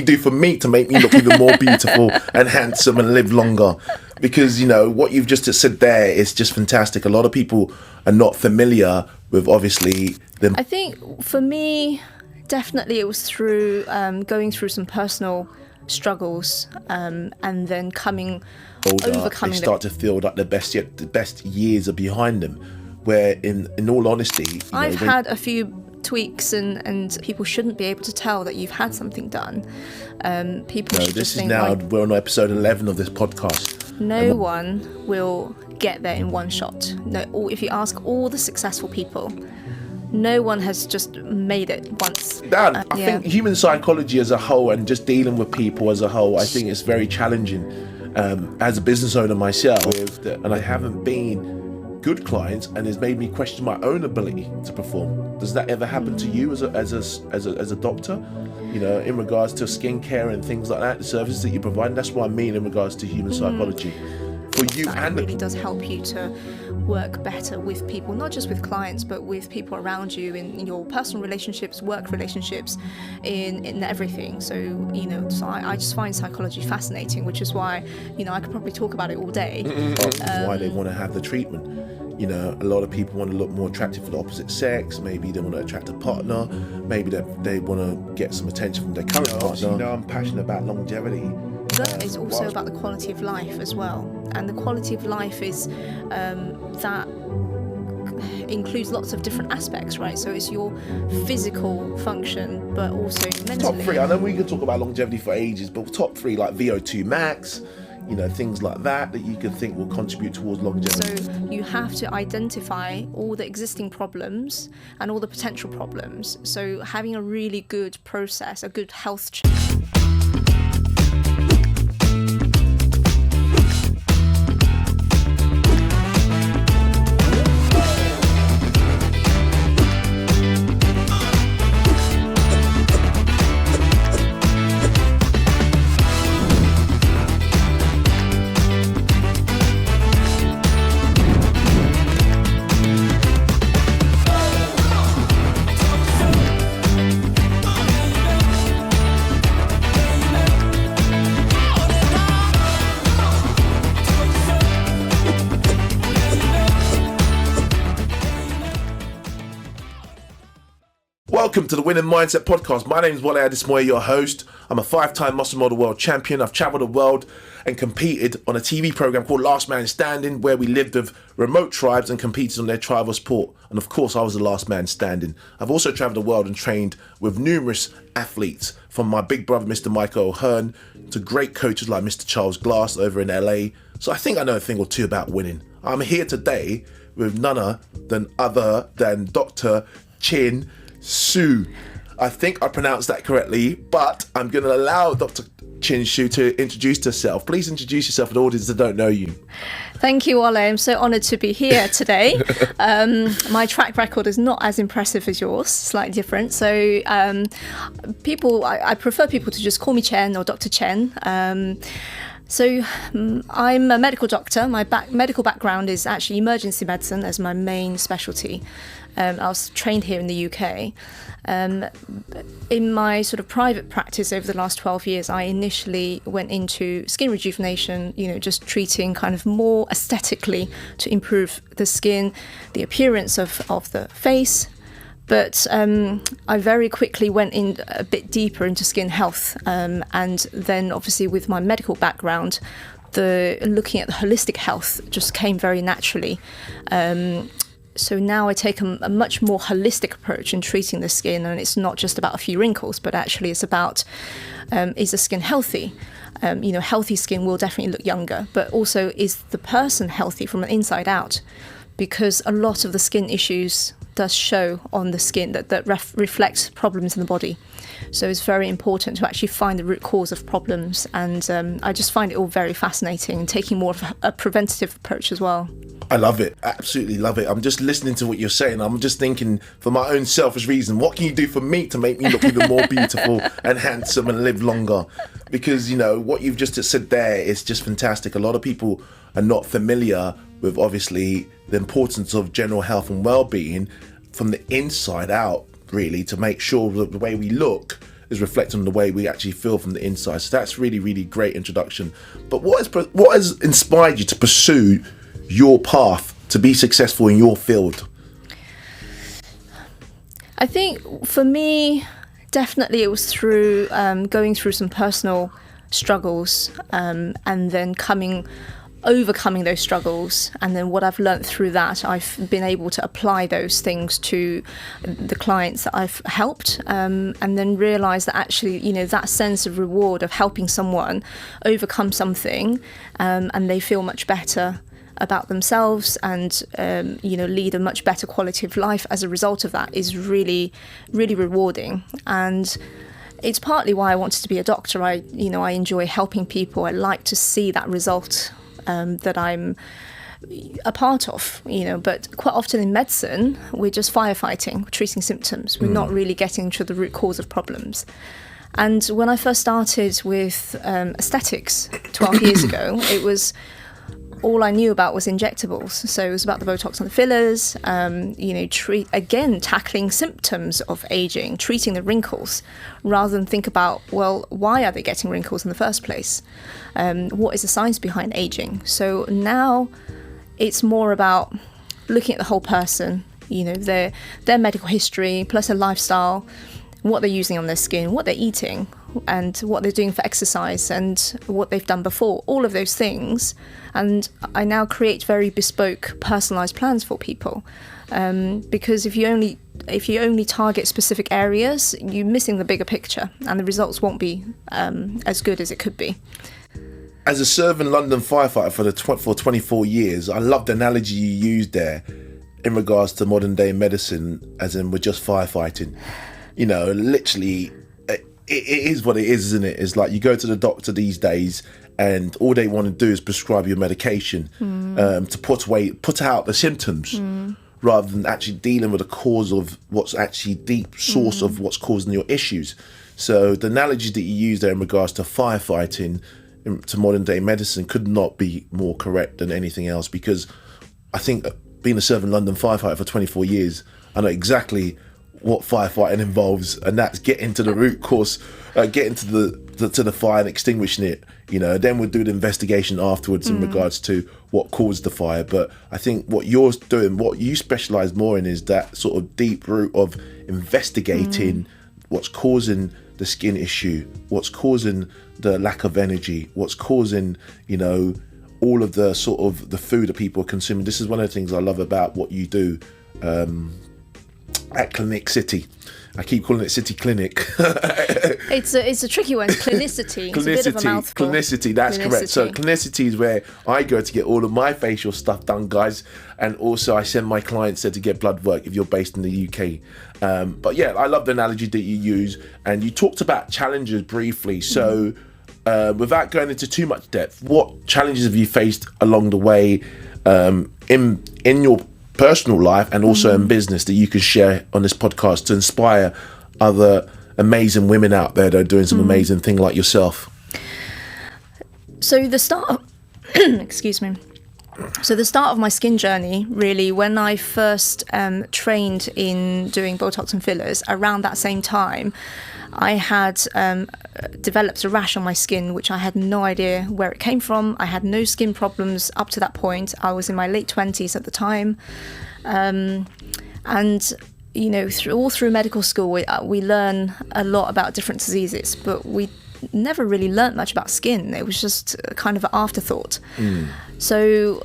you do for me to make me look even more beautiful and handsome and live longer? Because, you know, what you've just said there is just fantastic. A lot of people are not familiar with, obviously, the... I think for me, definitely it was through going through some personal struggles and then overcoming they start to feel like the best years are behind them. Where, in all honesty... I've had a few tweaks and people shouldn't be able to tell that you've had something done. People should just think, we're on episode 11 of this podcast. No one will get there in one shot. No, if you ask all the successful people, no one has just made it once. I think human psychology as a whole and just dealing with people as a whole, I think it's very challenging. As a business owner myself, and I haven't been good clients, and it's made me question my own ability to perform. Does that ever happen to you as a doctor? You know, in regards to skincare and things like that, the services that you provide. That's what I mean in regards to human psychology. For you, that really does help you to work better with people, not just with clients, but with people around you in your personal relationships, work relationships, in everything. So, you know, I just find psychology fascinating, which is why, you know, I could probably talk about it all day. Why they want to have the treatment. You know, a lot of people want to look more attractive for the opposite sex. Maybe they want to attract a partner. Maybe they want to get some attention from their current partner. You know, I'm passionate about longevity. That is also about the quality of life as well. And the quality of life is that includes lots of different aspects, right? So it's your physical function, but also mentally. Top 3, I know we could talk about longevity for ages, but top 3 like VO2 max, you know, things like that you can think will contribute towards longevity. So you have to identify all the existing problems and all the potential problems. So having a really good process, a good health check. Welcome to the Winning Mindset Podcast. My name is Wale Adesmoye, your host. I'm a 5-time Muscle Model World Champion. I've travelled the world and competed on a TV program called Last Man Standing, where we lived with remote tribes and competed on their tribal sport. And of course, I was the last man standing. I've also travelled the world and trained with numerous athletes, from my big brother, Mr. Michael O'Hearn, to great coaches like Mr. Charles Glass over in LA. So I think I know a thing or two about winning. I'm here today with none other than Dr. Qian Xu. I think I pronounced that correctly, but I'm going to allow Dr. Qian Xu to introduce herself. Please introduce yourself to the audience that don't know you. Thank you, Wale. I'm so honoured to be here today. My track record is not as impressive as yours, slightly different. So I prefer people to just call me Qian or Dr. Qian. So I'm a medical doctor. My medical background is actually emergency medicine as my main specialty. I was trained here in the UK. In my sort of private practice over the last 12 years, I initially went into skin rejuvenation, you know, just treating kind of more aesthetically to improve the skin, the appearance of the face. But I very quickly went in a bit deeper into skin health. And then obviously with my medical background, looking at the holistic health just came very naturally. So now I take a much more holistic approach in treating the skin, and it's not just about a few wrinkles, but actually it's about, is the skin healthy? You know, healthy skin will definitely look younger, but also is the person healthy from the inside out? Because a lot of the skin issues does show on the skin that reflects problems in the body. So it's very important to actually find the root cause of problems, and I just find it all very fascinating and taking more of a preventative approach as well. I love it. Absolutely love it. I'm just listening to what you're saying. I'm just thinking, for my own selfish reason, what can you do for me to make me look even more beautiful and handsome and live longer? Because, you know, what you've just said there is just fantastic. A lot of people are not familiar with, obviously, the importance of general health and well-being from the inside out, really, to make sure that the way we look is reflected on the way we actually feel from the inside. So that's really, really great introduction. But what has inspired you to pursue your path to be successful in your field? I think for me, definitely it was through going through some personal struggles and then overcoming those struggles, and then what I've learned through that, I've been able to apply those things to the clients that I've helped, and then realize that actually, that sense of reward of helping someone overcome something, and they feel much better about themselves and lead a much better quality of life as a result of that is really, really rewarding. And it's partly why I wanted to be a doctor. I enjoy helping people. I like to see that result that I'm a part of, but quite often in medicine, we're just firefighting, treating symptoms. We're not really getting to the root cause of problems. And when I first started with aesthetics 12 years ago, it was all I knew about was injectables. So it was about the Botox and the fillers, tackling symptoms of aging, treating the wrinkles, rather than think about, well, why are they getting wrinkles in the first place? What is the science behind aging? So now it's more about looking at the whole person, their medical history, plus their lifestyle, what they're using on their skin, what they're eating, and what they're doing for exercise, and what they've done before, all of those things. And I now create very bespoke, personalised plans for people, because if you only target specific areas, you're missing the bigger picture, and the results won't be as good as it could be. As a serving London firefighter for 24 years, I love the analogy you used there in regards to modern day medicine, as in we're just firefighting. Literally, it is what it is, isn't it? It's like you go to the doctor these days and all they want to do is prescribe you medication to put out the symptoms rather than actually dealing with the cause of what's actually deep source of what's causing your issues. So the analogy that you use there in regards to firefighting to modern day medicine could not be more correct than anything else, because I think being a serving London firefighter for 24 years, I know exactly what firefighting involves, and that's getting to the root cause, getting to the fire and extinguishing it. Then we'll do the investigation afterwards in regards to what caused the fire. But I think what you're doing, what you specialise more in, is that sort of deep root of investigating what's causing the skin issue, what's causing the lack of energy, what's causing, all of the sort of the food that people are consuming. This is one of the things I love about what you do at Clinic City. I keep calling it City Clinic. It's a tricky one. Clinicity. It's a bit of a mouthful. Clinicity, that's correct. So Clinicity is where I go to get all of my facial stuff done, guys. And also I send my clients there to get blood work if you're based in the UK. But yeah, I love the analogy that you use. And you talked about challenges briefly. So without going into too much depth, what challenges have you faced along the way in your personal life and also in business that you can share on this podcast to inspire other amazing women out there that are doing some amazing thing like yourself? So the start of, excuse me. So the start of my skin journey, really, when I first trained in doing Botox and fillers, around that same time, I had developed a rash on my skin, which I had no idea where it came from. I had no skin problems up to that point. I was in my late 20s at the time. And, all through medical school, we learn a lot about different diseases, but we never really learnt much about skin. It was just kind of an afterthought. So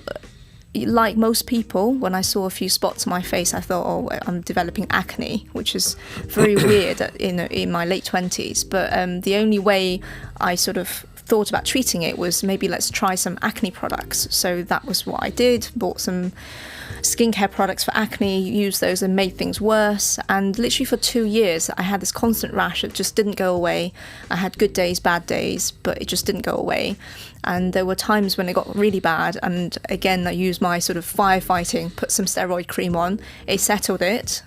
like most people, when I saw a few spots on my face, I thought, oh, I'm developing acne, which is very weird in my late 20s. But the only way I sort of thought about treating it was maybe let's try some acne products. So that was what I did, bought some skincare products for acne, used those and made things worse. And literally for 2 years, I had this constant rash that just didn't go away. I had good days, bad days, but it just didn't go away. And there were times when it got really bad. And again, I used my sort of firefighting, put some steroid cream on. It settled it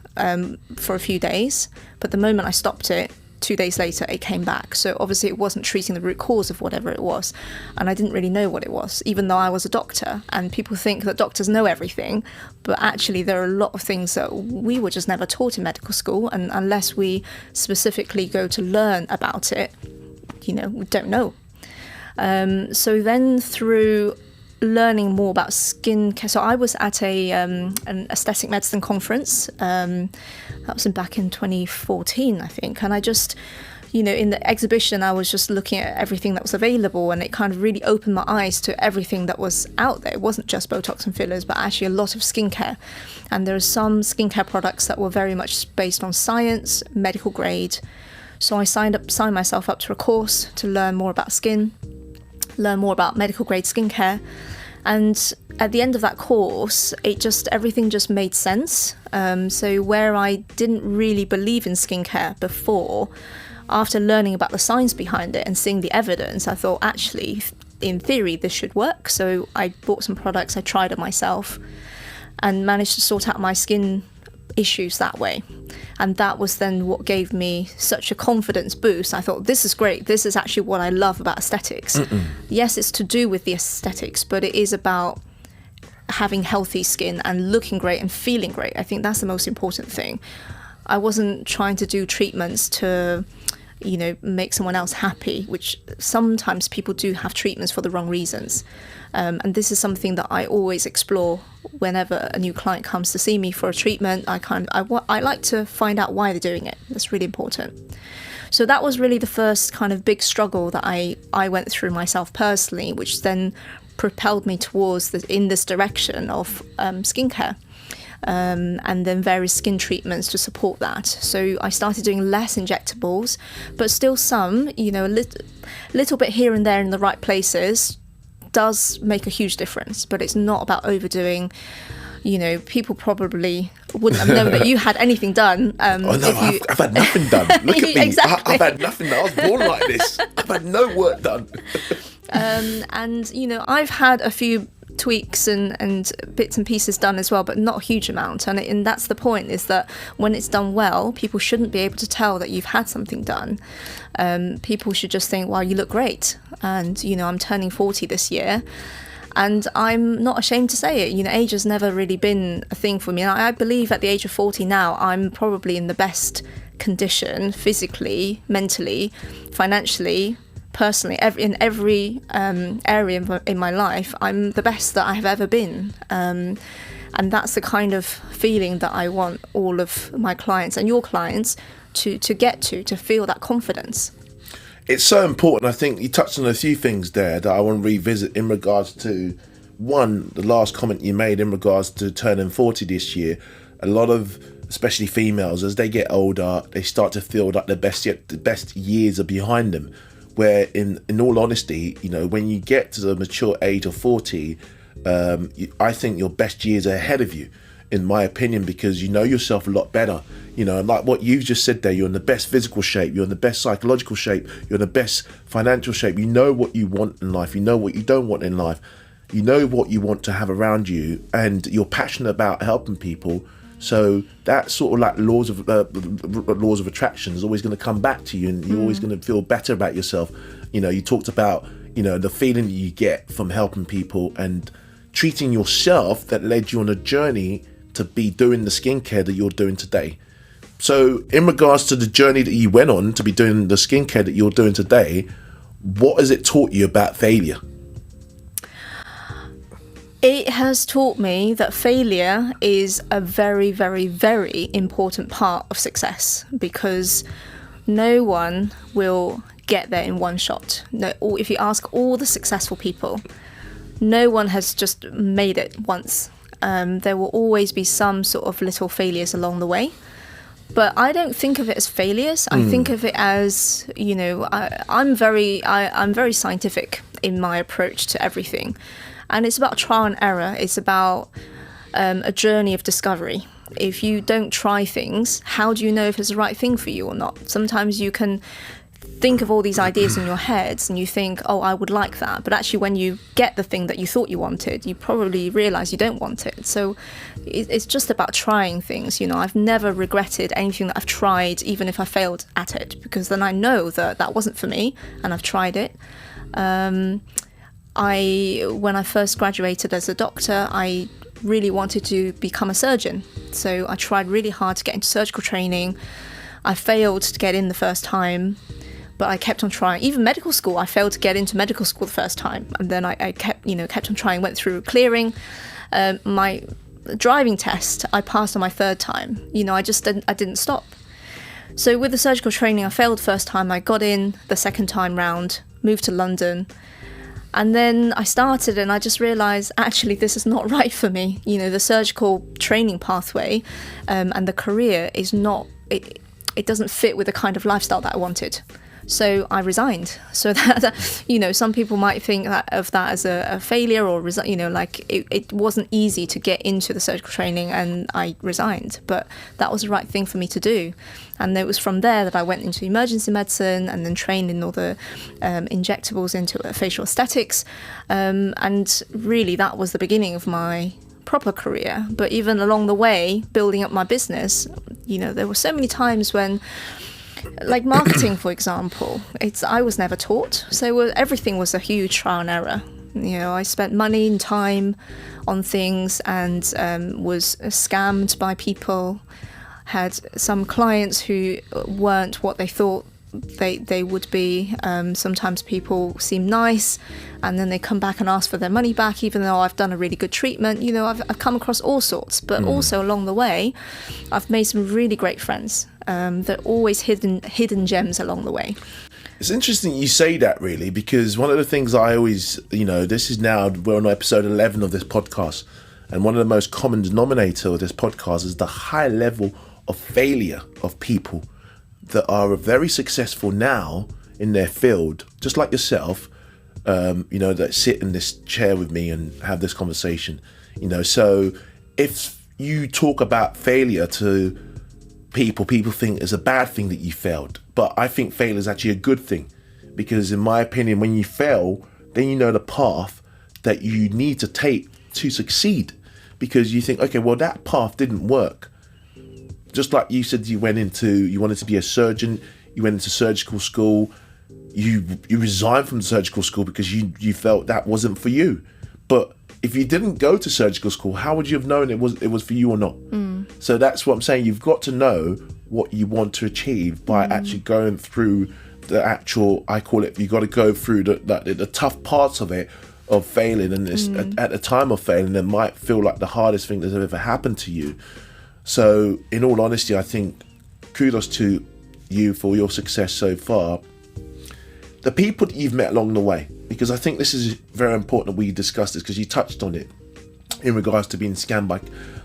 for a few days. But the moment I stopped it, 2 days later, it came back. So obviously it wasn't treating the root cause of whatever it was. And I didn't really know what it was, even though I was a doctor. And people think that doctors know everything, but actually there are a lot of things that we were just never taught in medical school. And unless we specifically go to learn about it, we don't know. So then through learning more about skin care, so I was at an aesthetic medicine conference, that was back in 2014, I think, and I just, in the exhibition, I was just looking at everything that was available, and it kind of really opened my eyes to everything that was out there. It wasn't just Botox and fillers, but actually a lot of skincare. And there are some skincare products that were very much based on science, medical grade. So I signed myself up to a course to learn more about skin, learn more about medical grade skincare. And at the end of that course, everything just made sense. So where I didn't really believe in skincare before, after learning about the science behind it and seeing the evidence, I thought, actually, in theory, this should work. So I bought some products, I tried it myself, and managed to sort out my skin issues that way. And that was then what gave me such a confidence boost. I thought, this is great. This is actually what I love about aesthetics. Yes, it's to do with the aesthetics, but it is about having healthy skin and looking great and feeling great. I think that's the most important thing. I wasn't trying to do treatments to, make someone else happy, which sometimes people do have treatments for the wrong reasons. And this is something that I always explore whenever a new client comes to see me for a treatment. I like to find out why they're doing it. That's really important. So that was really the first kind of big struggle that I went through myself personally, which then propelled me towards in this direction of skincare. And then various skin treatments to support that. So I started doing less injectables, but still some, a little bit here and there in the right places does make a huge difference. But it's not about overdoing. People probably wouldn't have known that you had anything done. I've had nothing done. Look at me. Exactly. I've had nothing done. I was born like this. I've had no work done. And I've had a few tweaks and bits and pieces done as well, but not a huge amount. And that's the point, is that when it's done well, people shouldn't be able to tell that you've had something done. People should just think, wow, you look great. And, I'm turning 40 this year. And I'm not ashamed to say it. Age has never really been a thing for me. And I believe at the age of 40 now, I'm probably in the best condition, physically, mentally, financially, personally, in every area in my life. I'm the best that I have ever been. And that's the kind of feeling that I want all of my clients and your clients to get to feel that confidence. It's so important. I think you touched on a few things there that I want to revisit in regards to, one, the last comment you made in regards to turning 40 this year. A lot of, especially females, as they get older, they start to feel like the best years are behind them. Where in all honesty, when you get to the mature age of 40, I think your best years are ahead of you, in my opinion, because you know yourself a lot better. Like what you've just said there, you're in the best physical shape, you're in the best psychological shape, you're in the best financial shape. You know what you want in life, you know what you don't want in life, you know what you want to have around you, and you're passionate about helping people. So that sort of like laws of attraction is always going to come back to you, and you're always going to feel better about yourself. You talked about, the feeling that you get from helping people and treating yourself that led you on a journey to be doing the skincare that you're doing today. So in regards to the journey that you went on to be doing the skincare that you're doing today, what has it taught you about failure? It has taught me that failure is a very, very, very important part of success, because no one will get there in one shot. No, or if you ask all the successful people, no one has just made it once. There will always be some sort of little failures along the way. But I don't think of it as failures. I think of it as, I'm very scientific in my approach to everything. And it's about trial and error. It's about a journey of discovery. If you don't try things, how do you know if it's the right thing for you or not? Sometimes you can think of all these ideas in your heads and you think, oh, I would like that. But actually, when you get the thing that you thought you wanted, you probably realize you don't want it. So it's just about trying things. I've never regretted anything that I've tried, even if I failed at it, because then I know that that wasn't for me and I've tried it. When I first graduated as a doctor, I really wanted to become a surgeon. So I tried really hard to get into surgical training. I failed to get in the first time, but I kept on trying. Even medical school, I failed to get into medical school the first time, and then I kept on trying. Went through clearing. My driving test, I passed on my third time. I didn't stop. So with the surgical training, I failed first time. I got in the second time round, moved to London, and then I started, and I just realised actually this is not right for me. The surgical training pathway and the career is not. It doesn't fit with the kind of lifestyle that I wanted. So I resigned. So that, some people might think of that as a failure, or like it wasn't easy to get into the surgical training, and I resigned. But that was the right thing for me to do. And it was from there that I went into emergency medicine and then trained in all the injectables into facial aesthetics. And really that was the beginning of my proper career. But even along the way, building up my business, there were so many times when, like marketing, for example, I was never taught. So everything was a huge trial and error. I spent money and time on things and was scammed by people. Had some clients who weren't what they thought they would be. Sometimes people seem nice and then they come back and ask for their money back, even though I've done a really good treatment. I've come across all sorts, but also along the way I've made some really great friends. There are always hidden gems along the way. It's interesting you say that, really, because one of the things I always, this is now, we're on episode 11 of this podcast, and one of the most common denominator of this podcast is the high level of failure of people that are very successful now in their field, just like yourself, that sit in this chair with me and have this conversation. So if you talk about failure to people think it's a bad thing that you failed. But I think failure is actually a good thing, because in my opinion, when you fail, then you know the path that you need to take to succeed, because you think, okay, well, that path didn't work. Just like you said, you wanted to be a surgeon, you went into surgical school, you resigned from surgical school because you felt that wasn't for you. But if you didn't go to surgical school, how would you have known it was for you or not? So that's what I'm saying. You've got to know what you want to achieve by actually going through the actual, I call it, you got to go through the tough parts of it, of failing. And at the time of failing, it might feel like the hardest thing that's ever happened to you. So in all honesty, I think kudos to you for your success so far. The people that you've met along the way, because I think this is very important that we discuss this, because you touched on it in regards to being scammed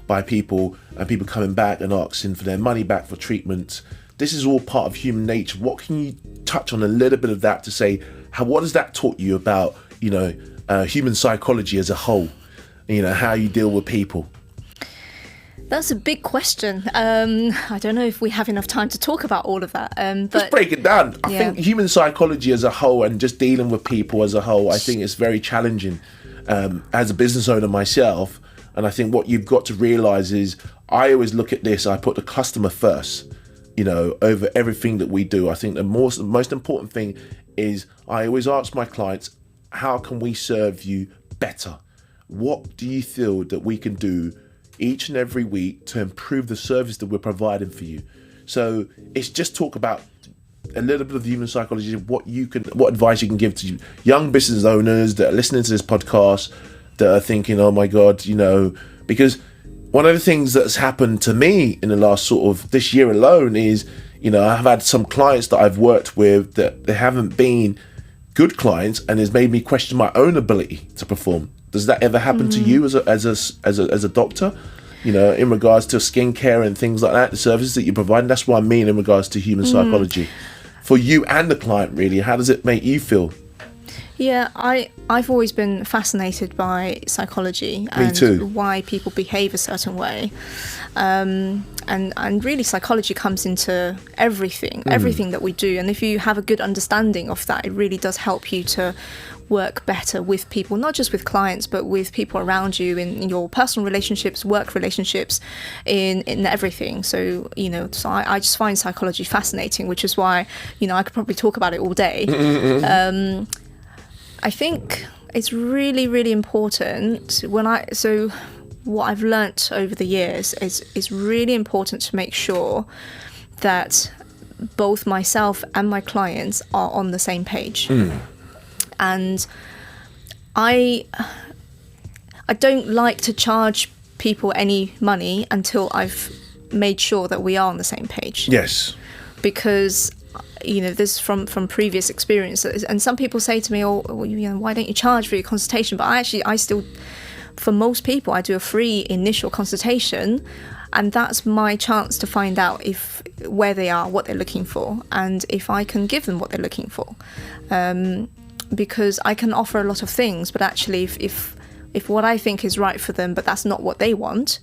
by people, and people coming back and asking for their money back for treatment. This is all part of human nature. What can you touch on a little bit of that to say, what has that taught you about, human psychology as a whole, how you deal with people? That's a big question. I don't know if we have enough time to talk about all of that. But let's break it down. I think human psychology as a whole, and just dealing with people as a whole, I think it's very challenging as a business owner myself. And I think what you've got to realize is, I always look at this, I put the customer first, over everything that we do. I think the most important thing is, I always ask my clients, how can we serve you better? What do you feel that we can do each and every week to improve the service that we're providing for you? So it's just talk about a little bit of human psychology, what advice you can give to young business owners that are listening to this podcast, that are thinking, oh my God, because one of the things that's happened to me in the last sort of this year alone is, I've had some clients that I've worked with that they haven't been good clients, and has made me question my own ability to perform. Does that ever happen to you as a doctor? In regards to skincare and things like that, the services that you provide. That's what I mean in regards to human psychology. For you and the client, really, how does it make you feel? Yeah, I've always been fascinated by psychology and too. why people behave a certain way. And really psychology comes into everything that we do. And if you have a good understanding of that, it really does help you to work better with people, not just with clients, but with people around you in your personal relationships, work relationships, in everything. So, so I just find psychology fascinating, which is why, I could probably talk about it all day. I think it's really, really important what I've learnt over the years is it's really important to make sure that both myself and my clients are on the same page. And I don't like to charge people any money until I've made sure that we are on the same page. Yes. Because this from previous experiences, and some people say to me, why don't you charge for your consultation? But I still, for most people, I do a free initial consultation, and that's my chance to find out where they are, what they're looking for, and if I can give them what they're looking for. Because I can offer a lot of things, but actually if what I think is right for them, but that's not what they want,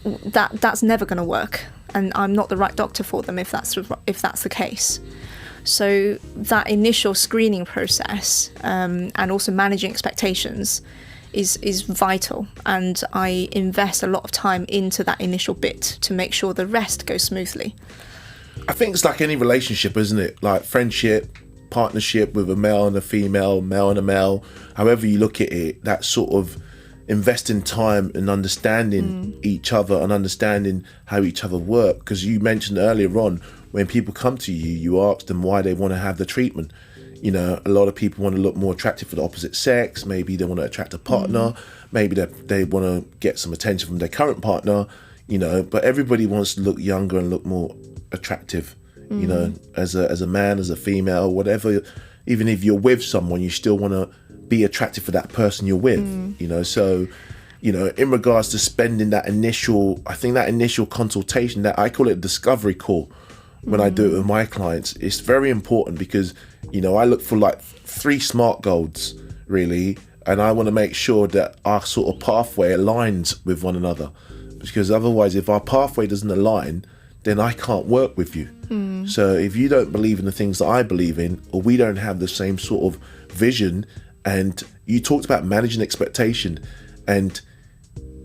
that's never going to work. And I'm not the right doctor for them if that's the case. So that initial screening process and also managing expectations is vital. And I invest a lot of time into that initial bit to make sure the rest goes smoothly. I think it's like any relationship, isn't it? Like friendship, partnership with a male and a female, male and a male, however you look at it, that sort of investing time and understanding each other and understanding how each other work. Because you mentioned earlier on, when people come to you, you ask them why they want to have the treatment. A lot of people want to look more attractive for the opposite sex. Maybe they want to attract a partner. Maybe they want to get some attention from their current partner, but everybody wants to look younger and look more attractive. As a man, as a female, whatever. Even if you're with someone, you still want to be attractive for that person you're with. So in regards to spending that initial consultation, that I call it a discovery call when I do it with my clients, it's very important because I look for like 3 SMART goals really, and I want to make sure that our sort of pathway aligns with one another, because otherwise if our pathway doesn't align, then I can't work with you. So if you don't believe in the things that I believe in, or we don't have the same sort of vision, and you talked about managing expectation, and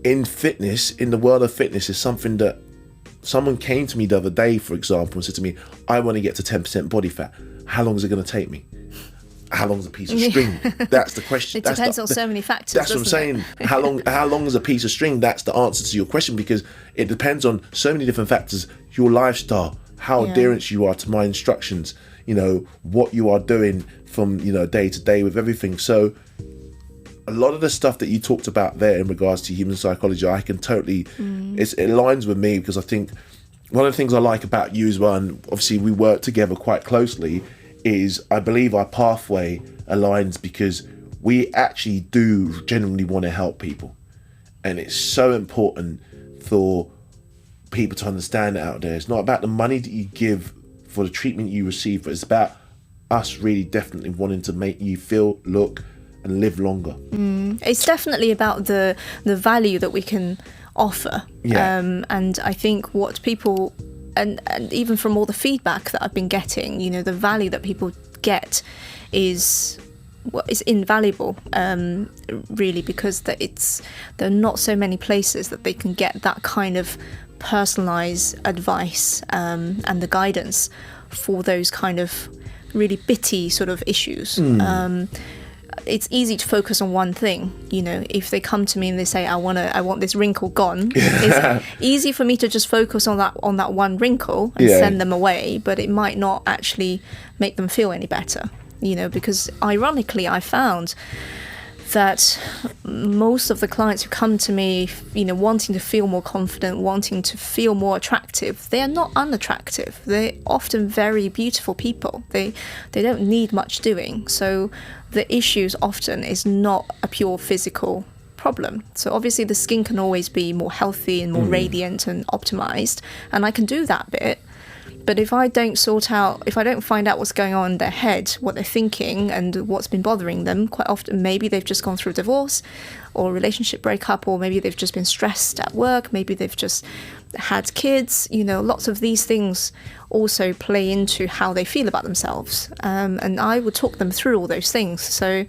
in fitness, in the world of fitness, is something that someone came to me the other day, for example, and said to me, I want to get to 10% body fat. How long is it going to take me? How long is a piece of string? That's the question. It depends on so many factors. That's what I'm saying. How long is a piece of string? That's the answer to your question, because it depends on so many different factors. Your lifestyle, how adherent you are to my instructions, what you are doing from day to day with everything. So a lot of the stuff that you talked about there in regards to human psychology, I can totally it aligns with me, because I think one of the things I like about you as well, and obviously we work together quite closely, is I believe our pathway aligns because we actually do genuinely want to help people. And it's so important for people to understand that out there. It's not about the money that you give for the treatment you receive, but it's about us really definitely wanting to make you feel, look and live longer. It's definitely about the value that we can offer. And I think what people, and even from all the feedback that I've been getting, the value that people get is invaluable, really, because there are not so many places that they can get that kind of personalised advice and the guidance for those kind of really bitty sort of issues. It's easy to focus on one thing. If they come to me and they say, I want this wrinkle gone, it's easy for me to just focus on that one wrinkle and send them away, but it might not actually make them feel any better, because ironically I found that most of the clients who come to me, wanting to feel more confident, wanting to feel more attractive, they are not unattractive. They're often very beautiful people. They don't need much doing. So the issues often is not a pure physical problem. So obviously the skin can always be more healthy and more radiant and optimized, and I can do that bit. But if I don't find out what's going on in their head, what they're thinking and what's been bothering them, quite often maybe they've just gone through a divorce or a relationship breakup, or maybe they've just been stressed at work, maybe they've just had kids, lots of these things also play into how they feel about themselves. And I would talk them through all those things. So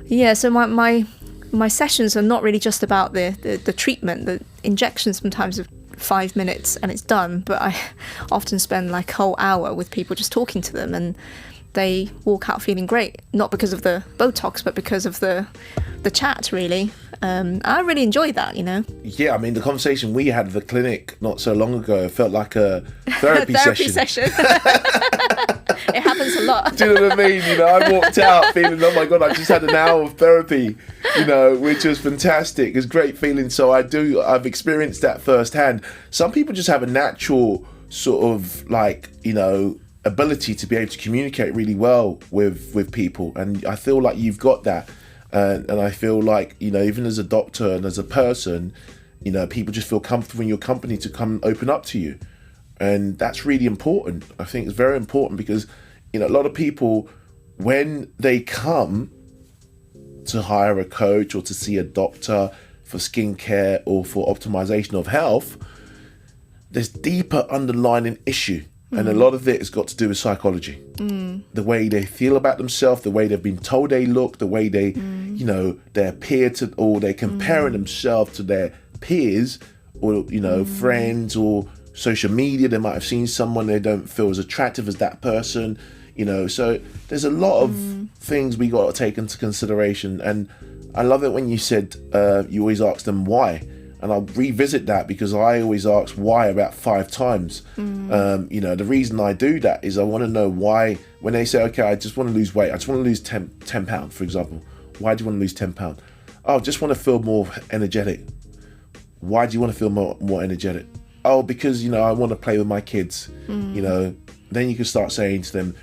my sessions are not really just about the treatment. The injections sometimes are 5 minutes and it's done, but I often spend like a whole hour with people just talking to them, and they walk out feeling great, not because of the Botox, but because of the chat, really. I really enjoy that, Yeah, I mean, the conversation we had at the clinic not so long ago felt like a therapy session. It happens a lot. Do you know what I mean? I walked out feeling, oh my God, I just had an hour of therapy, which was fantastic. It's a great feeling. So I've experienced that firsthand. Some people just have a natural sort of ability to be able to communicate really well with people. And I feel like you've got that. And I feel like, even as a doctor and as a person, people just feel comfortable in your company to come open up to you. And that's really important. I think it's very important because, a lot of people, when they come to hire a coach or to see a doctor for skincare or for optimization of health, there's deeper underlying issue. And a lot of it has got to do with psychology. The way they feel about themselves, the way they've been told they look, the way they, they appear to, or they're comparing themselves to their peers or, friends or social media. They might have seen someone they don't feel as attractive as that person, So there's a lot of things we got to take into consideration. And I love it when you said you always ask them why. And I'll revisit that because I always ask why about 5 times. The reason I do that is I want to know why. When they say, okay, I just want to lose weight. I just want to lose 10 pounds, for example. Why do you want to lose 10 pounds? Oh, I just want to feel more energetic. Why do you want to feel more energetic? Oh, because, I want to play with my kids. Then you can start saying to them,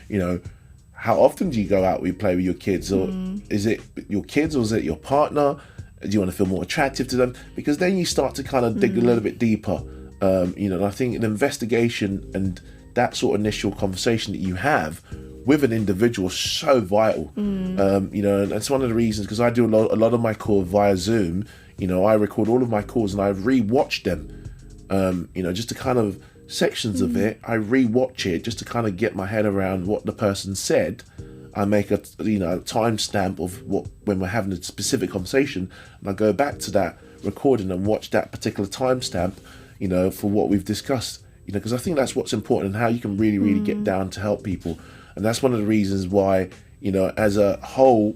how often do you go out and play with your kids? Or is it your kids or is it your partner? Do you want to feel more attractive to them? Because then you start to kind of dig a little bit deeper. And I think an investigation and that sort of initial conversation that you have with an individual is so vital. And that's one of the reasons, because I do a lot of my calls via Zoom. I record all of my calls and I re-watch them. Just to kind of sections of it, I re-watch it just to kind of get my head around what the person said. I make a timestamp of when we're having a specific conversation, and I go back to that recording and watch that particular timestamp, for what we've discussed, because I think that's what's important and how you can really, really get down to help people. And that's one of the reasons why, as a whole,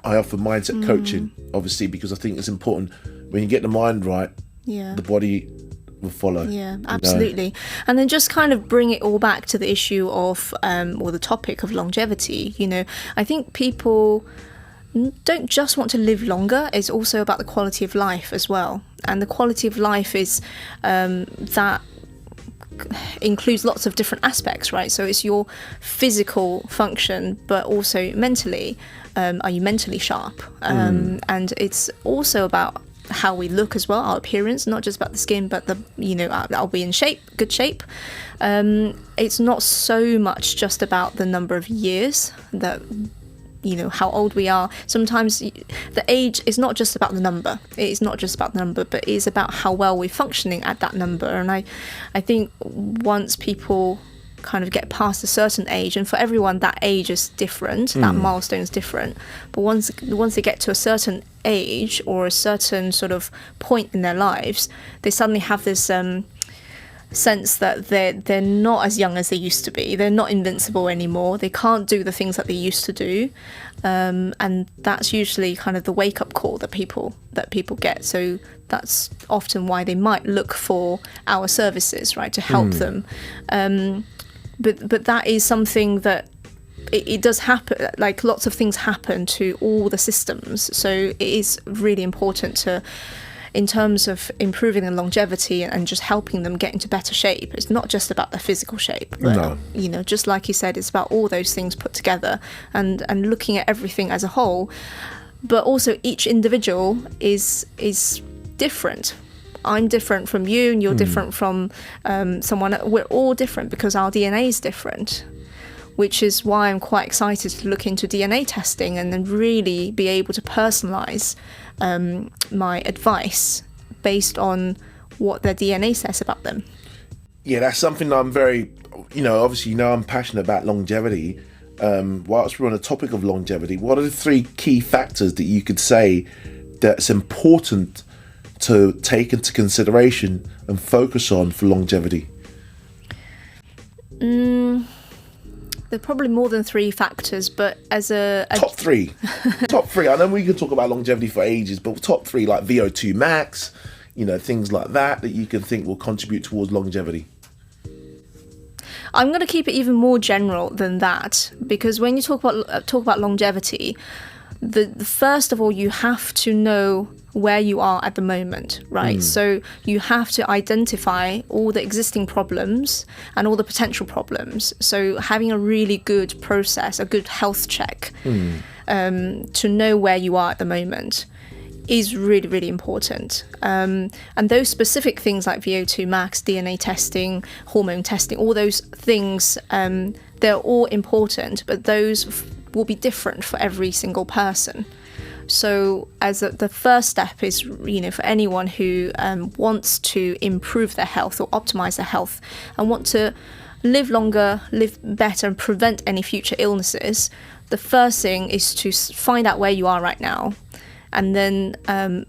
I offer mindset coaching, obviously, because I think it's important. When you get the mind right, the body will follow. Yeah, absolutely. And then just kind of bring it all back to the issue of or the topic of longevity. I think people don't just want to live longer. It's also about the quality of life as well. And the quality of life is that includes lots of different aspects, right? So it's your physical function, but also mentally. Are you mentally sharp? And it's also about how we look as well, our appearance, not just about the skin, but are we in good shape? It's not so much just about the number of years that, how old we are. Sometimes the age is not just about the number. It's not just about the number, but it is about how well we're functioning at that number. And I think once people kind of get past a certain age, and for everyone that age is different, that milestone is different, but once they get to a certain age or a certain sort of point in their lives, they suddenly have this sense that they're not as young as they used to be. They're not invincible anymore. They can't do the things that they used to do, and that's usually kind of the wake-up call that people get. So that's often why they might look for our services, right, to help them. But that is something that it does happen. Like, lots of things happen to all the systems. So it is really important to, in terms of improving the longevity and just helping them get into better shape. It's not just about the physical shape. But, just like you said, it's about all those things put together and looking at everything as a whole. But also each individual is different. I'm different from you, and you're different from someone. We're all different because our DNA is different, which is why I'm quite excited to look into DNA testing and then really be able to personalize my advice based on what their DNA says about them. Yeah, that's something I'm very, obviously, I'm passionate about longevity. Whilst we're on the topic of longevity, what are the 3 key factors that you could say that's important to take into consideration and focus on for longevity? There are probably more than 3 factors, but as a top 3. Top 3. I know we could talk about longevity for ages, but top 3, like VO2 max, things like that you can think will contribute towards longevity. I'm going to keep it even more general than that, because when you talk about longevity, the first of all, you have to know where you are at the moment, right? So you have to identify all the existing problems and all the potential problems. So having a really good process, a good health check, to know where you are at the moment is really, really important. And those specific things like VO2 max, DNA testing, hormone testing, all those things, they're all important, but those will be different for every single person. So the first step is, for anyone who wants to improve their health or optimize their health and want to live longer, live better, and prevent any future illnesses, the first thing is to find out where you are right now. And then,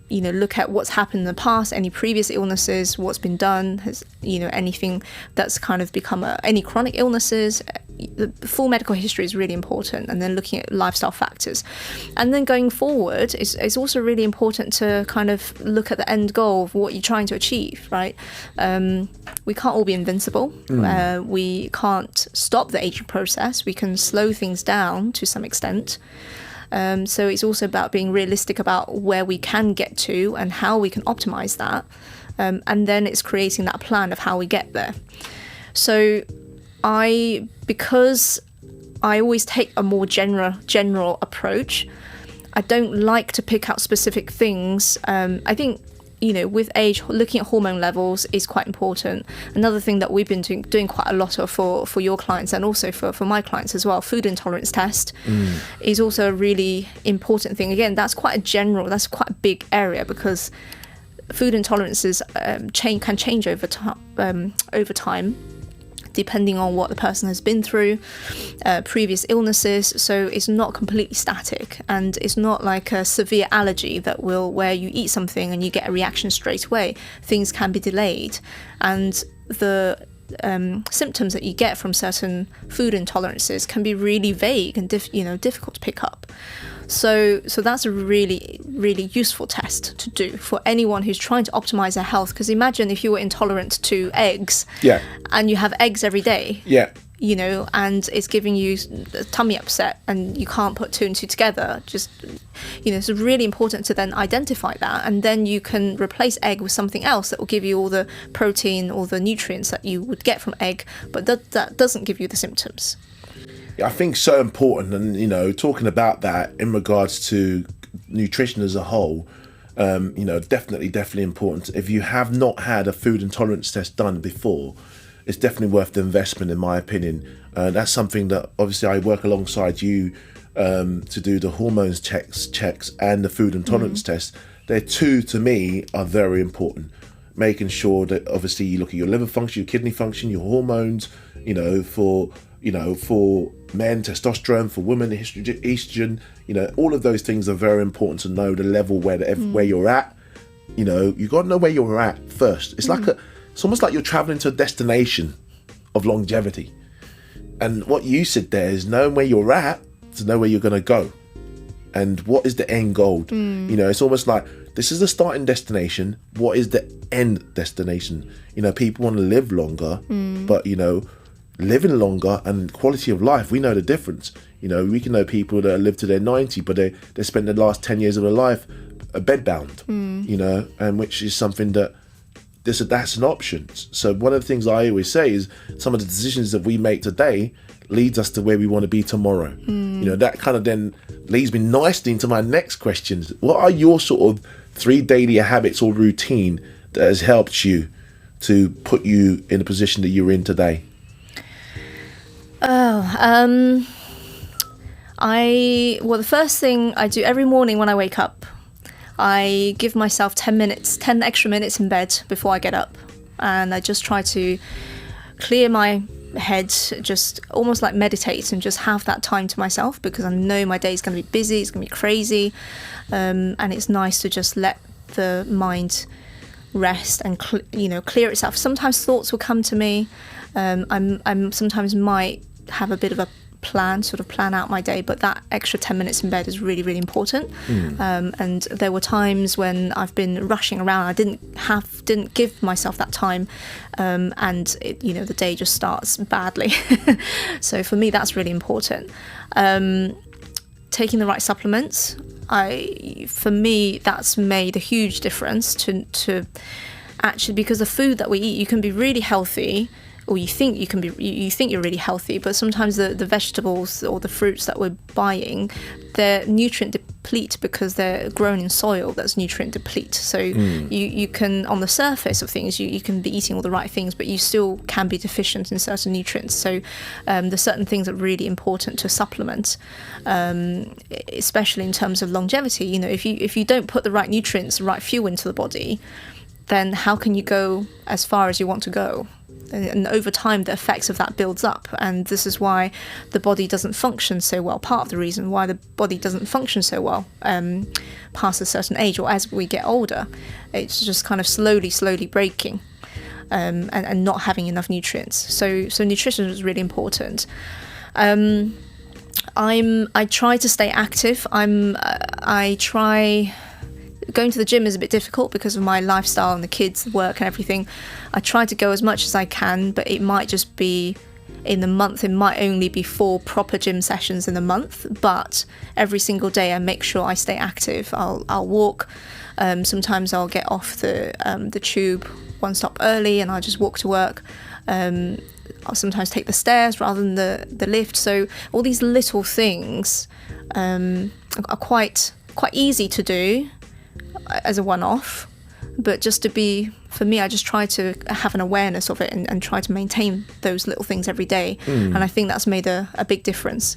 look at what's happened in the past, any previous illnesses, what's been done, anything that's kind of become any chronic illnesses. The full medical history is really important. And then looking at lifestyle factors. And then going forward, it's also really important to kind of look at the end goal of what you're trying to achieve, right? We can't all be invincible. We can't stop the aging process. We can slow things down to some extent. So it's also about being realistic about where we can get to and how we can optimize that. And then it's creating that plan of how we get there. So because I always take a more general approach, I don't like to pick out specific things. I think, with age, looking at hormone levels is quite important. Another thing that we've been doing quite a lot of for your clients and also for my clients as well, food intolerance test is also a really important thing. Again, that's quite a big area because food intolerances can change over time, depending on what the person has been through, previous illnesses. So it's not completely static, and it's not like a severe allergy where you eat something and you get a reaction straight away. Things can be delayed, and the symptoms that you get from certain food intolerances can be really vague and difficult to pick up. So that's a really, really useful test to do for anyone who's trying to optimize their health. Because imagine if you were intolerant to eggs, and you have eggs every day, and it's giving you a tummy upset, and you can't put 2 and 2 together. It's really important to then identify that, and then you can replace egg with something else that will give you all the protein, all the nutrients that you would get from egg, but that doesn't give you the symptoms. I think so important, and talking about that in regards to nutrition as a whole, definitely important. If you have not had a food intolerance test done before, it's definitely worth the investment, in my opinion. That's something that obviously I work alongside you to do the hormones checks and the food intolerance test. They're two, to me, are very important. Making sure that obviously you look at your liver function, your kidney function, your hormones, for men, testosterone; for women, estrogen. All of those things are very important to know the level where you're at. You got to know where you're at first. It's it's almost like you're traveling to a destination of longevity. And what you said there is knowing where you're at to know where you're going to go, and what is the end goal. It's almost like this is the starting destination. What is the end destination? People want to live longer, but living longer and quality of life, we know the difference. We can know people that live to their 90, but they spend the last 10 years of their life bedbound, and which is something that's an option. So one of the things I always say is some of the decisions that we make today leads us to where we want to be tomorrow. That kind of then leads me nicely into my next questions. What are your sort of 3 daily habits or routine that has helped you to put you in the position that you're in today? The first thing I do every morning when I wake up, I give myself 10 extra minutes in bed before I get up. And I just try to clear my head, just almost like meditate and just have that time to myself, because I know my day is going to be busy, it's going to be crazy. And it's nice to just let the mind rest and clear itself. Sometimes thoughts will come to me. I'm sometimes might have a bit of a plan out my day, but that extra 10 minutes in bed is really, really important. And there were times when I've been rushing around, I didn't give myself that time, and the day just starts badly. So for me, that's really important. Taking the right supplements, for me, that's made a huge difference to actually, because the food that we eat, you can be really healthy, or you think you're really healthy, but sometimes the vegetables or the fruits that we're buying, they're nutrient deplete because they're grown in soil that's nutrient deplete. So you can, on the surface of things, you can be eating all the right things, but you still can be deficient in certain nutrients. So there's certain things that are really important to supplement, especially in terms of longevity. If you don't put the right nutrients, the right fuel into the body, then how can you go as far as you want to go? And over time, the effects of that builds up. And this is why the body doesn't function so well. Part of the reason why the body doesn't function so well past a certain age, or as we get older, it's just kind of slowly breaking and not having enough nutrients. So nutrition is really important. I try to stay active. Going to the gym is a bit difficult because of my lifestyle and the kids, work and everything. I try to go as much as I can, but it might just be in the month. It might only be 4 proper gym sessions in the month, but every single day I make sure I stay active. I'll walk. Sometimes I'll get off the tube one stop early and I'll just walk to work. I'll sometimes take the stairs rather than the lift. So all these little things are quite easy to do as a one-off, but for me, I just try to have an awareness of it and try to maintain those little things every day. And I think that's made a big difference.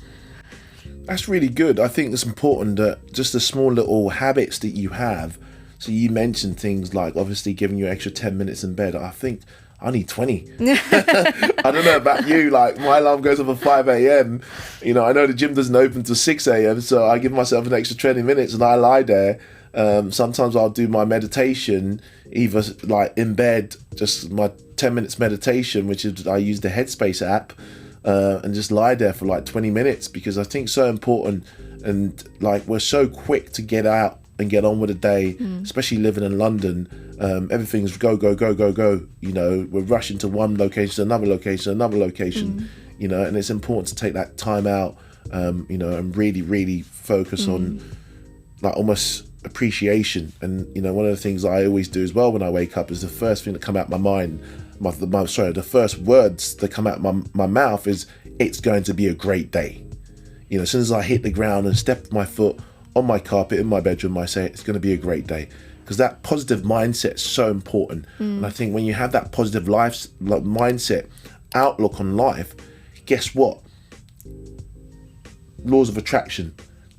That's really good. I think it's important that just the small little habits that you have. So you mentioned things like obviously giving you extra 10 minutes in bed. I think I need 20. I don't know about you, like my alarm goes off at 5 a.m. I know the gym doesn't open till 6 a.m. So I give myself an extra 20 minutes and I lie there. Sometimes I'll do my meditation either like in bed, just my 10 minutes meditation, which is I use the Headspace app, and just lie there for like 20 minutes, because I think it's so important. And like we're so quick to get out and get on with the day, especially living in London. Everything's go. We're rushing to one location, another location, and it's important to take that time out, and really focus on like almost appreciation. And one of the things I always do as well when I wake up is the first thing that come out my mind, the first words that come out my mouth is, it's going to be a great day. As soon as I hit the ground and step my foot on my carpet in my bedroom, I say it's going to be a great day, because that positive mindset is so important. And I think when you have that positive mindset outlook on life, guess what? Laws of attraction.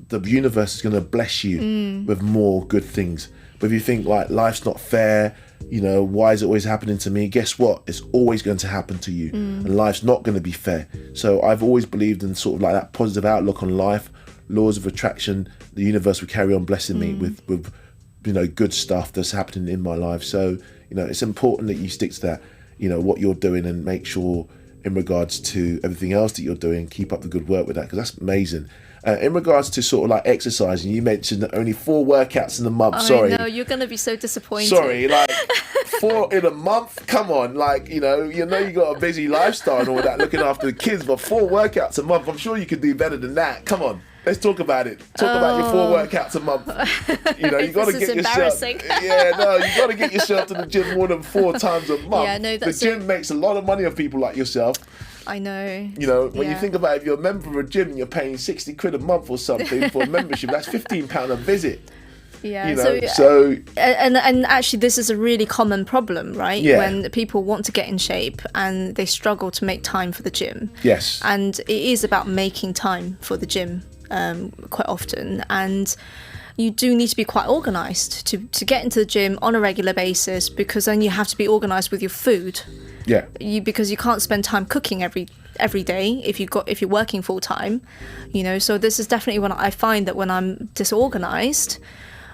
The universe is going to bless you with more good things. But if you think like life's not fair, why is it always happening to me? Guess what? It's always going to happen to you, and life's not going to be fair. So I've always believed in sort of like that positive outlook on life, laws of attraction. The universe will carry on blessing me with good stuff that's happening in my life. So it's important that you stick to that, what you're doing, and make sure in regards to everything else that you're doing, keep up the good work with that, because that's amazing. In regards to sort of like exercising, you mentioned that only 4 workouts in a month. Sorry. I know, you're going to be so disappointed. Sorry, like 4 in a month? Come on, like, you got a busy lifestyle and all that, looking after the kids, but 4 workouts a month, I'm sure you could do better than that. Come on, let's talk about it. Talk about your 4 workouts a month. You got to get yourself. You got to get yourself to the gym more than 4 times a month. Yeah, no, that's the gym makes a lot of money off people like yourself. I know. When you think about it, if you're a member of a gym and you're paying 60 quid a month or something for a membership, that's £15 a visit. Yeah. You know, so and actually, this is a really common problem, right? Yeah. When people want to get in shape and they struggle to make time for the gym. yes, And it is about making time for the gym quite often. And you do need to be quite organised to get into the gym on a regular basis, because then you have to be organised with your food. yeah, Because you can't spend time cooking every day if you're working full time, you know. So this is definitely when I find that when I'm disorganized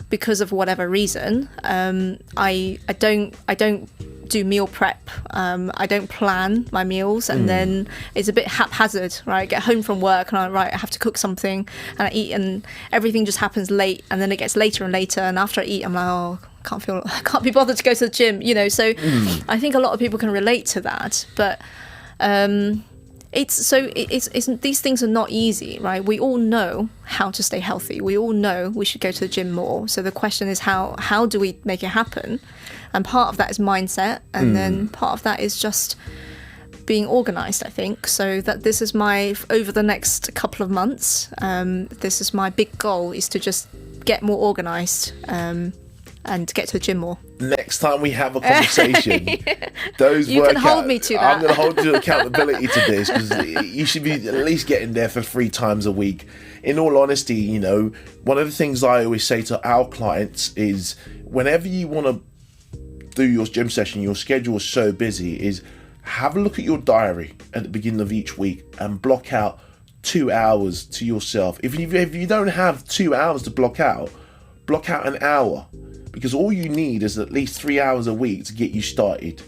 because of whatever reason, I don't do meal prep. I don't plan my meals, and then it's a bit haphazard, right? I get home from work and I have to cook something, and I eat, and everything just happens late, and then it gets later and later, and after I eat I'm like, oh, can't be bothered to go to the gym, you know. So I think a lot of people can relate to that, but it's these things are not easy, right? We all know how to stay healthy. We all know we should go to the gym more. So the question is how do we make it happen? And part of that is mindset, and then part of that is just being organized, I think. So that this is over the next couple of months, this is my big goal, is to just get more organized and to get to the gym more. Next time we have a conversation, those You can hold me to that. I'm going to hold you to accountability to this, because you should be at least getting there for 3 times a week. In all honesty, you know, one of the things I always say to our clients is, whenever you want to do your gym session, your schedule is so busy, is have a look at your diary at the beginning of each week and block out 2 hours to yourself. If you don't have 2 hours to block out an hour, because all you need is at least 3 hours a week to get you started.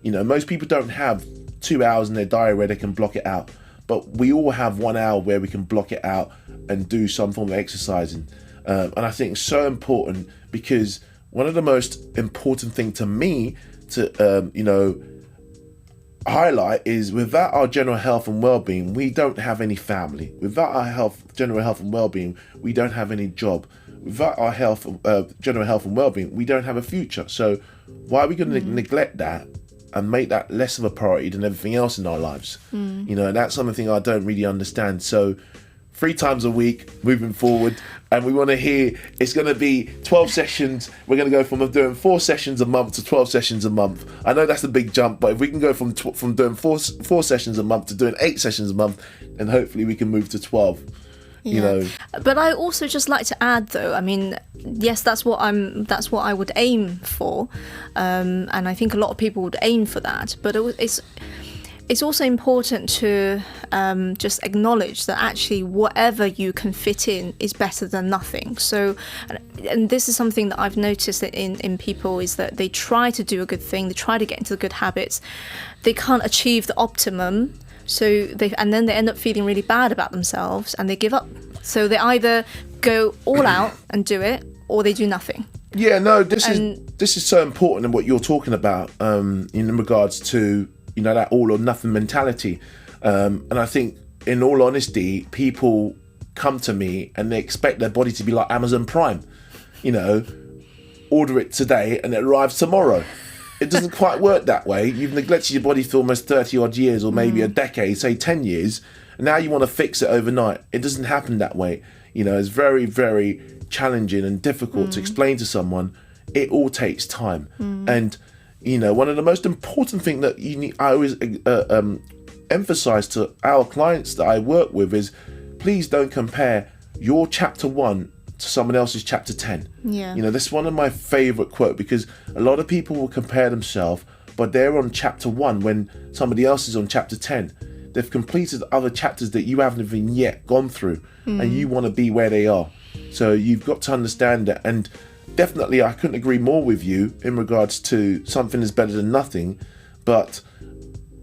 You know, most people don't have 2 hours in their diary where they can block it out, but we all have 1 hour where we can block it out and do some form of exercising. And I think it's so important, because one of the most important thing to me to, highlight is, without our general health and well-being, we don't have any family. Without our general health and well-being, we don't have any job. Without our general health and well-being, we don't have a future. So why are we going to neglect that and make that less of a priority than everything else in our lives? You know, and that's something I don't really understand. So 3 times a week moving forward, and we want to hear, it's going to be 12 sessions. We're going to go from doing 4 sessions a month to 12 sessions a month. I know that's a big jump, but if we can go from doing 4 sessions a month to doing 8 sessions a month, then hopefully we can move to 12. Yeah. You know, but I also just like to add, though, I mean, yes, that's what I would aim for, and I think a lot of people would aim for that, but it's also important to just acknowledge that actually whatever you can fit in is better than nothing. So, and this is something that I've noticed that in people, is that they try to do a good thing, they try to get into the good habits, they can't achieve the optimum. So and then they end up feeling really bad about themselves, and they give up. So they either go all out and do it, or they do nothing. Yeah, no, this is so important in what you're talking about, in regards to, you know, that all or nothing mentality. And I think, in all honesty, people come to me and they expect their body to be like Amazon Prime. You know, order it today and it arrives tomorrow. It doesn't quite work that way. You've neglected your body for almost 30 odd years, or maybe a decade, say 10 years. And now you want to fix it overnight. It doesn't happen that way. You know, it's very, very challenging and difficult to explain to someone. It all takes time. And, you know, one of the most important things that I always emphasize to our clients that I work with is, please don't compare your chapter 1 to someone else's chapter 10. Yeah. You know, this is one of my favorite quotes, because a lot of people will compare themselves, but they're on chapter 1 when somebody else is on chapter 10. They've completed other chapters that you haven't even yet gone through, and you want to be where they are. So you've got to understand that. And definitely, I couldn't agree more with you in regards to something is better than nothing, but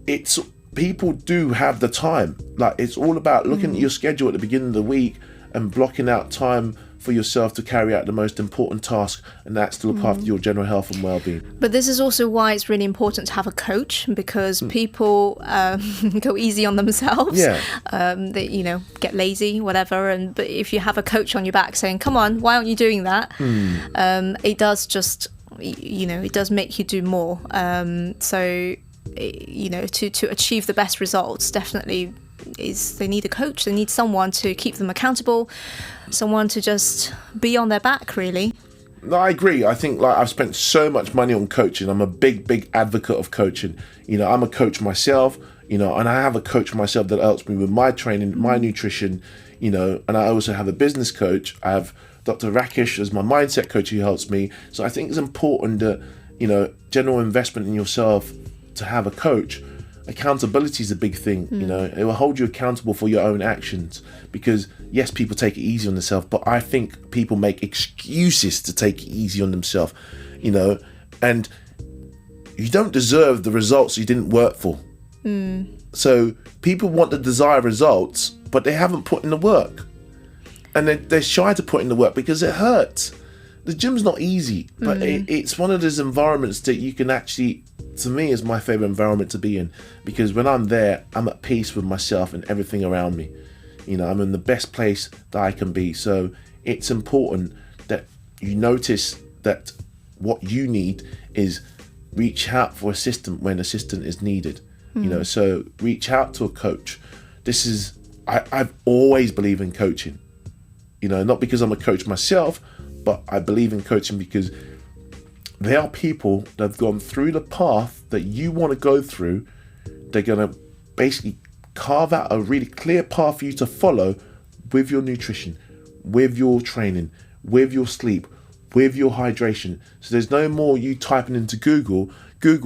it's, people do have the time. Like, it's all about looking at your schedule at the beginning of the week and blocking out time for yourself to carry out the most important task, and that's to look after your general health and well-being. But this is also why it's really important to have a coach, because people go easy on themselves. Yeah. They, you know, get lazy, whatever. But if you have a coach on your back saying, "Come on, why aren't you doing that?" It does just, you know, it does make you do more. So, you know, to achieve the best results, definitely they need a coach. They need someone to keep them accountable, someone to just be on their back, really. No, I agree. I think like I've spent so much money on coaching. I'm a big advocate of coaching. You know, I'm a coach myself, you know, and I have a coach myself that helps me with my training, my nutrition, you know, and I also have a business coach. I have Dr. Rakesh as my mindset coach who helps me. So I think it's important that, you know, general investment in yourself to have a coach. Accountability is a big thing, you know. It will hold you accountable for your own actions, because yes, people take it easy on themselves, but I think people make excuses to take it easy on themselves, you know, and you don't deserve the results you didn't work for. So people want the desired results, but they haven't put in the work, and they're shy to put in the work because it hurts. The gym's not easy, but it's one of those environments that you can actually, to me, is my favorite environment to be in, because when I'm there, I'm at peace with myself and everything around me. You know, I'm in the best place that I can be. So it's important that you notice that what you need is reach out for assistance when assistance is needed. You know, so reach out to a coach. This is, I've always believed in coaching. You know, not because I'm a coach myself, but I believe in coaching because there are people that have gone through the path that you want to go through. They're going to basically carve out a really clear path for you to follow with your nutrition, with your training, with your sleep, with your hydration. So there's no more you typing into Google,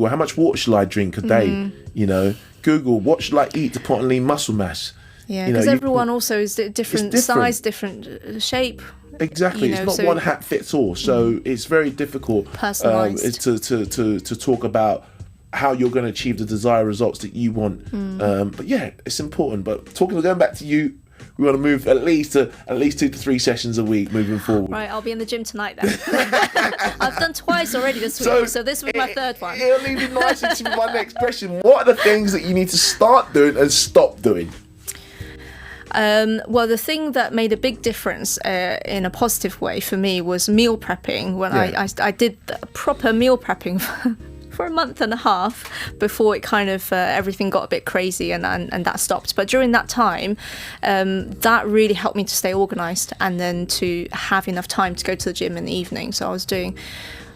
how much water should I drink a day? You know, Google, what should I eat to put on lean muscle mass? Yeah, because everyone also is different size, different shape. Exactly, you know, it's not one hat fits all. So it's very difficult to talk about how you're going to achieve the desired results that you want. But yeah, it's important. But going back to you, we want to move at least 2 to 3 sessions a week moving forward. Right, I'll be in the gym tonight then. I've done twice already this week, so this was my third one. It'll lead me nicely to my next question. What are the things that you need to start doing and stop doing? Well, the thing that made a big difference in a positive way for me was meal prepping. When I did proper meal prepping for a month and a half before it kind of everything got a bit crazy and that stopped. But during that time, that really helped me to stay organised and then to have enough time to go to the gym in the evening. So I was doing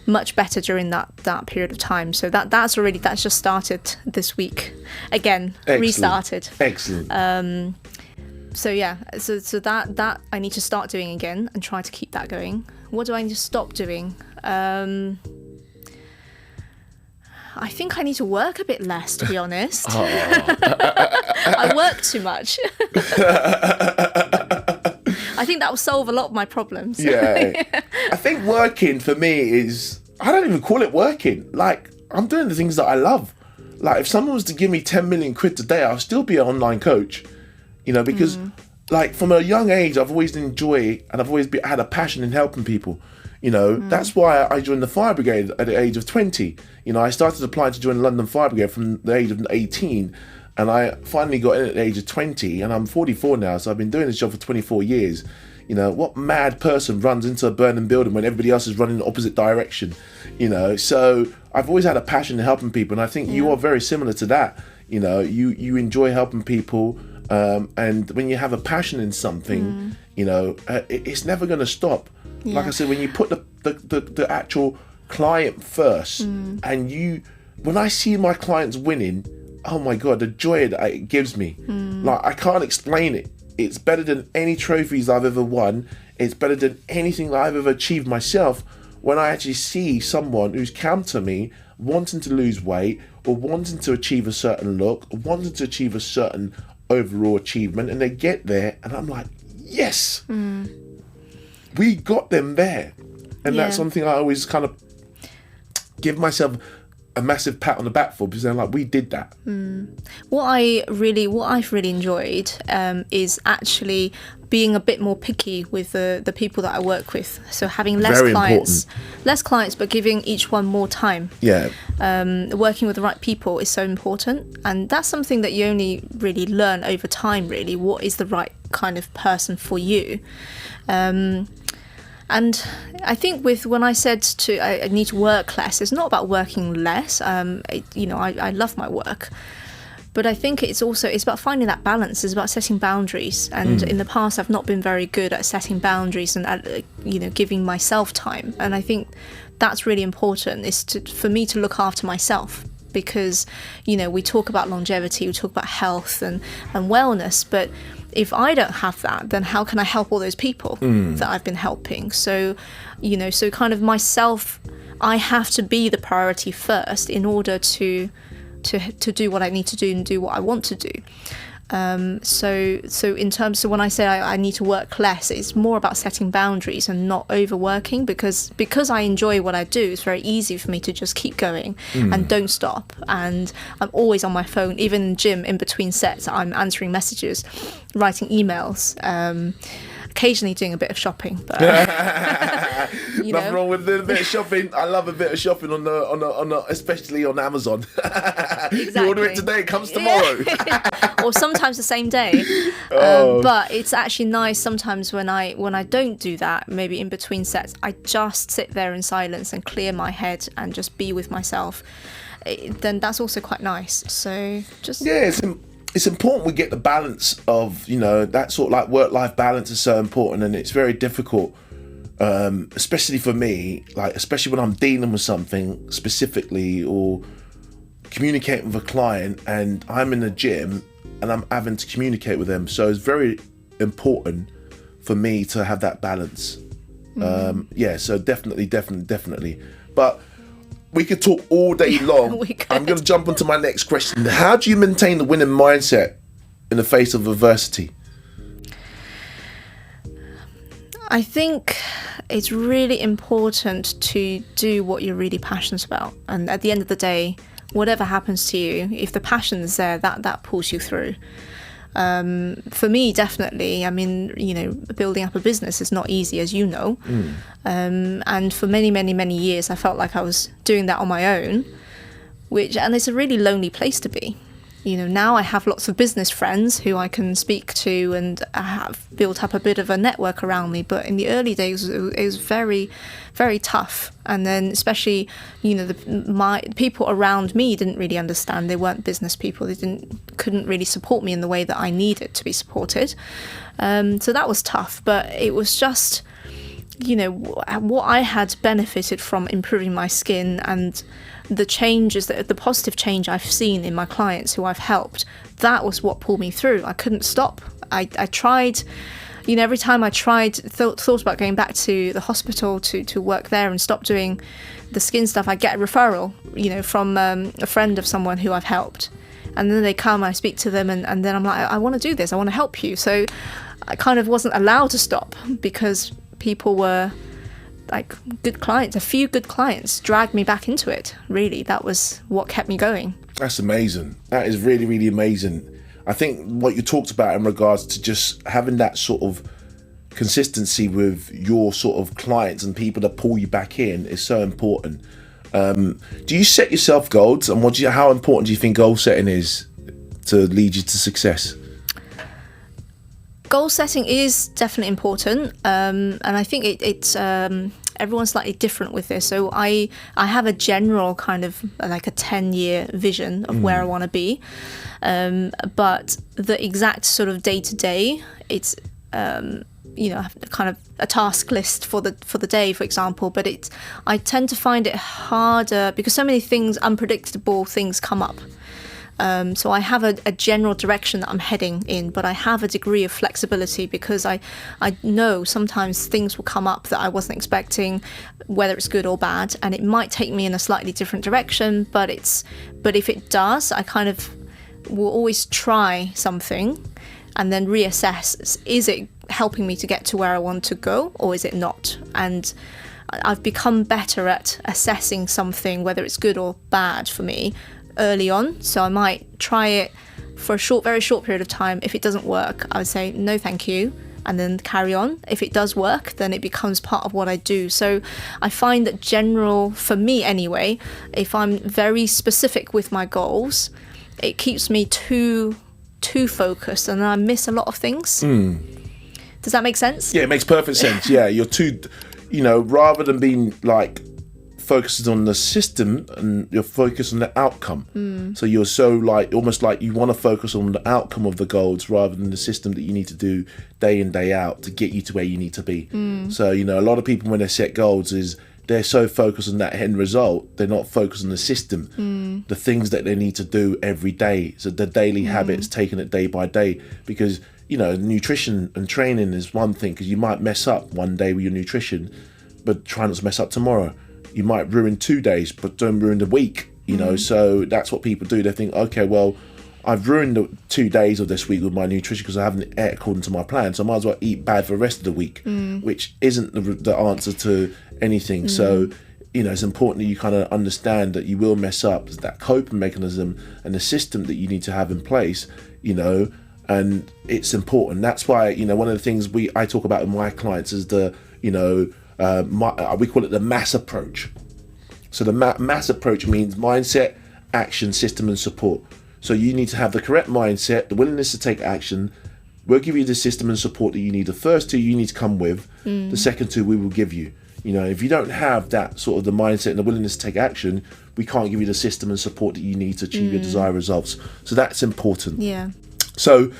much better during that period of time. So that's just started this week again. Excellent. Restarted. Excellent. So yeah, so that I need to start doing again and try to keep that going. What do I need to stop doing? I think I need to work a bit less, to be honest. I work too much. I think that will solve a lot of my problems. Yeah. I think working for me is, I don't even call it working. Like, I'm doing the things that I love. Like, if someone was to give me 10 million quid today, I'll still be an online coach. You know, because like from a young age, I've always enjoyed and I've always had a passion in helping people. You know, that's why I joined the fire brigade at the age of 20. You know, I started applying to join the London Fire Brigade from the age of 18, and I finally got in at the age of 20, and I'm 44 now, so I've been doing this job for 24 years. You know, what mad person runs into a burning building when everybody else is running in the opposite direction? You know, so I've always had a passion in helping people, and I think you are very similar to that. You know, you enjoy helping people. And when you have a passion in something, you know, it's never going to stop. Yeah. Like I said, when you put the actual client first, and when I see my clients winning, oh my God, the joy that it gives me, like I can't explain it. It's better than any trophies I've ever won. It's better than anything that I've ever achieved myself. When I actually see someone who's come to me wanting to lose weight, or wanting to achieve a certain look, or wanting to achieve a certain overall achievement, and they get there and I'm like, yes, we got them there. And that's something I always kind of give myself a massive pat on the back for, because I'm like, we did that. What I've really enjoyed is actually being a bit more picky with the people that I work with. So having less clients, but giving each one more time. Yeah. Working with the right people is so important, and that's something that you only really learn over time. Really, what is the right kind of person for you? And I think when I said I need to work less, it's not about working less. I love my work, But I think it's about finding that balance. It's about setting boundaries. And in the past, I've not been very good at setting boundaries and at, giving myself time. And I think that's really important, for me to look after myself. Because, we talk about longevity, we talk about health and wellness, but if I don't have that, then how can I help all those people that I've been helping? So, so kind of myself, I have to be the priority first in order to do what I need to do and do what I want to do. So in terms of when I say I need to work less, it's more about setting boundaries and not overworking, because I enjoy what I do. It's very easy for me to just keep going and don't stop. And I'm always on my phone, even in gym, in between sets, I'm answering messages, writing emails, occasionally doing a bit of shopping. But, Nothing wrong with a bit of shopping. I love a bit of shopping on the especially on Amazon. Exactly. You order it today, it comes tomorrow. Or sometimes the same day. But it's actually nice sometimes when I don't do that, maybe in between sets, I just sit there in silence and clear my head and just be with myself. Then that's also quite nice. So just... Yeah, it's important we get the balance of, that sort of like work-life balance is so important, and it's very difficult, especially for me, especially when I'm dealing with something specifically or communicating with a client and I'm in the gym and I'm having to communicate with them. So it's very important for me to have that balance. So definitely. But we could talk all day long. I'm going to jump onto my next question. How do you maintain the winning mindset in the face of adversity? I think it's really important to do what you're really passionate about. And at the end of the day, whatever happens to you, if the passion is there, that pulls you through. For me, definitely, building up a business is not easy, as you know. And for many years, I felt like I was doing that on my own, and it's a really lonely place to be. Now I have lots of business friends who I can speak to, and I have built up a bit of a network around me. But in the early days, it was very, very tough. And then especially, my people around me didn't really understand. They weren't business people. They couldn't really support me in the way that I needed to be supported. So that was tough. But it was just, what I had benefited from improving my skin and the changes, the positive change I've seen in my clients who I've helped, that was what pulled me through. I couldn't stop. I tried, every time I thought about going back to the hospital to work there and stop doing the skin stuff, I get a referral, from a friend of someone who I've helped. And then they come, I speak to them, and then I'm like, I want to do this, I want to help you. So I kind of wasn't allowed to stop because people were good clients, a few good clients dragged me back into it. Really, that was what kept me going. That's amazing. That is really, really amazing. I think what you talked about in regards to just having that sort of consistency with your sort of clients and people that pull you back in is so important. Do you set yourself goals, and how important do you think goal setting is to lead you to success? Goal setting is definitely important, and I think it's everyone's slightly different with this. So I have a general kind of like a 10-year vision of where I want to be, but the exact sort of day-to-day, it's I have kind of a task list for the day, for example. But I tend to find it harder because so many unpredictable things come up. So I have a general direction that I'm heading in, but I have a degree of flexibility because I know sometimes things will come up that I wasn't expecting, whether it's good or bad, and it might take me in a slightly different direction. But if it does, I kind of will always try something and then reassess: is it helping me to get to where I want to go, or is it not? And I've become better at assessing something, whether it's good or bad for me, early on. So I might try it for a very short period of time. If it doesn't work, I would say no thank you, and then carry on. If it does work, then it becomes part of what I do. So I find that for me anyway, if I'm very specific with my goals, it keeps me too focused, and I miss a lot of things. Does that make sense? Yeah, it makes perfect sense. Yeah, you're too, rather than being focused on the system and you're focused on the outcome. So you're so like almost like you want to focus on the outcome of the goals rather than the system that you need to do day in, day out to get you to where you need to be. So, you know, a lot of people when they set goals is they're so focused on that end result, they're not focused on the system, the things that they need to do every day. So the daily habits, taking it day by day, because, you know, nutrition and training is one thing, because you might mess up one day with your nutrition, but try not to mess up tomorrow. You might ruin 2 days, but don't ruin the week, you know. So that's what people do. They think, okay, well, I've ruined the 2 days of this week with my nutrition because I haven't ate according to my plan, so I might as well eat bad for the rest of the week, which isn't the answer to anything. So, you know, it's important that you kind of understand that you will mess up, that coping mechanism and the system that you need to have in place, you know, and it's important. That's why, you know, one of the things I talk about with my clients is the, you know, we call it the MASS approach. So the MASS approach means mindset, action, system and support. So you need to have the correct mindset, the willingness to take action. We'll give you the system and support that you need. The first two you need to come with. The second two we will give you. You know, if you don't have that sort of the mindset and the willingness to take action, we can't give you the system and support that you need to achieve your desired results. So that's important. Yeah. So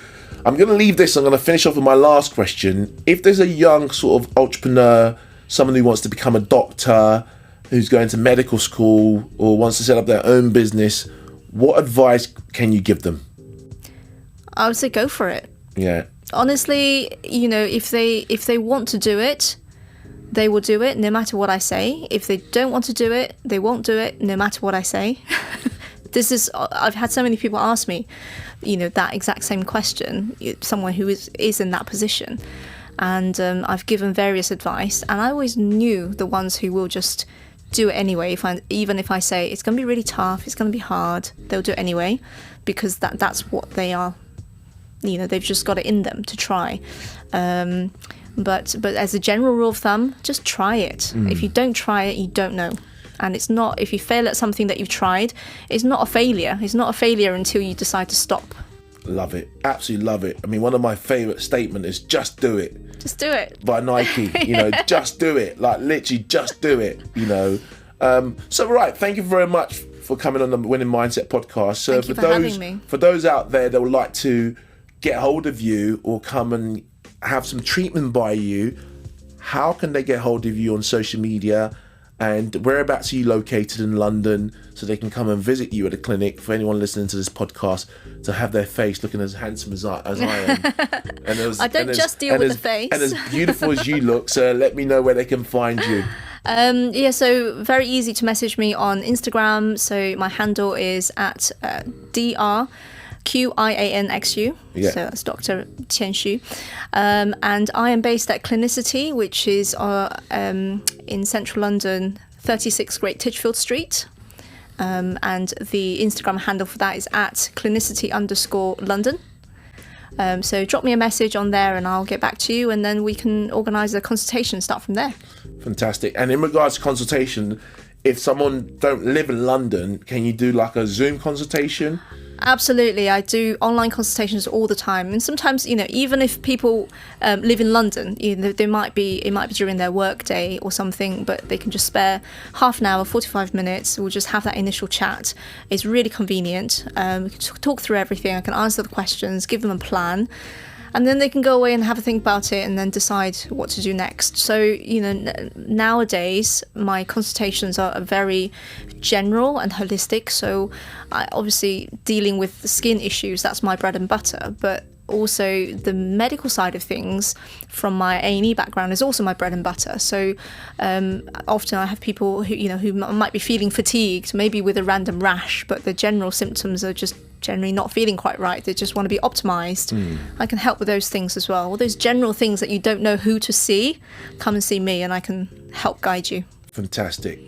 I'm going to leave this. I'm going to finish off with my last question. If there's a young sort of entrepreneur, someone who wants to become a doctor, who's going to medical school or wants to set up their own business, what advice can you give them? I would say go for it. Yeah. Honestly, you know, if they want to do it, they will do it no matter what I say. If they don't want to do it, they won't do it no matter what I say. I've had so many people ask me, you know, that exact same question, someone who is in that position. And I've given various advice, and I always knew the ones who will just do it anyway. Even if I say it's going to be really tough, it's going to be hard, they'll do it anyway, because that's what they are. You know, they've just got it in them to try. But as a general rule of thumb, just try it. If you don't try it, you don't know. And it's not, if you fail at something that you've tried, it's not a failure. It's not a failure until you decide to stop. Love it. Absolutely love it. I mean, one of my favourite statements is just do it. Just do it. By Nike, you know, just do it. Like literally just do it, you know. So right, thank you very much for coming on the Winning Mindset podcast. So thank you for having me. For those out there that would like to get hold of you or come and have some treatment by you, how can they get hold of you on social media? And whereabouts are you located in London, so they can come and visit you at a clinic? For anyone listening to this podcast, to have their face looking as handsome as I am. And I don't just deal with the face. And as beautiful as you look, so let me know where they can find you. Yeah, so very easy to message me on Instagram. So my handle is at DrQianXu. Yeah. So that's Dr. Qian Xu. And I am based at Clinicity, which is in central London, 36 Great Titchfield Street. And the Instagram handle for that is at clinicity_London. So drop me a message on there and I'll get back to you, and then we can organise a consultation and start from there. Fantastic. And in regards to consultation, if someone don't live in London, can you do like a Zoom consultation? Absolutely, I do online consultations all the time, and sometimes, you know, even if people live in London, you know, it might be during their work day or something, but they can just spare half an hour, 45 minutes. We'll just have that initial chat. It's really convenient. We can talk through everything. I can answer the questions, give them a plan, and then they can go away and have a think about it and then decide what to do next. So, you know, nowadays my consultations are very general and holistic. So obviously dealing with the skin issues, that's my bread and butter, but also the medical side of things from my A&E background is also my bread and butter. So often I have people who might be feeling fatigued, maybe with a random rash, but the general symptoms are just generally not feeling quite right. They just want to be optimized. I can help with those things as well. All those general things that you don't know who to see, come and see me and I can help guide you. Fantastic.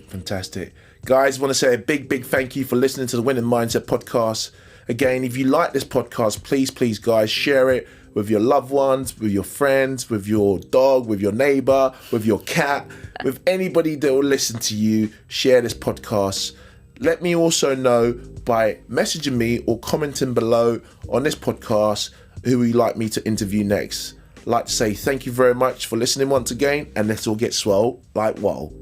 Guys, I want to say a big thank you for listening to the Winning Mindset podcast. Again, if you like this podcast, please guys, share it with your loved ones, with your friends, with your dog, with your neighbor, with your cat, with anybody that will listen to you. Share this podcast. Let me also know by messaging me or commenting below on this podcast who you'd like me to interview next. I'd like to say thank you very much for listening once again, and let's all get swole like whoa.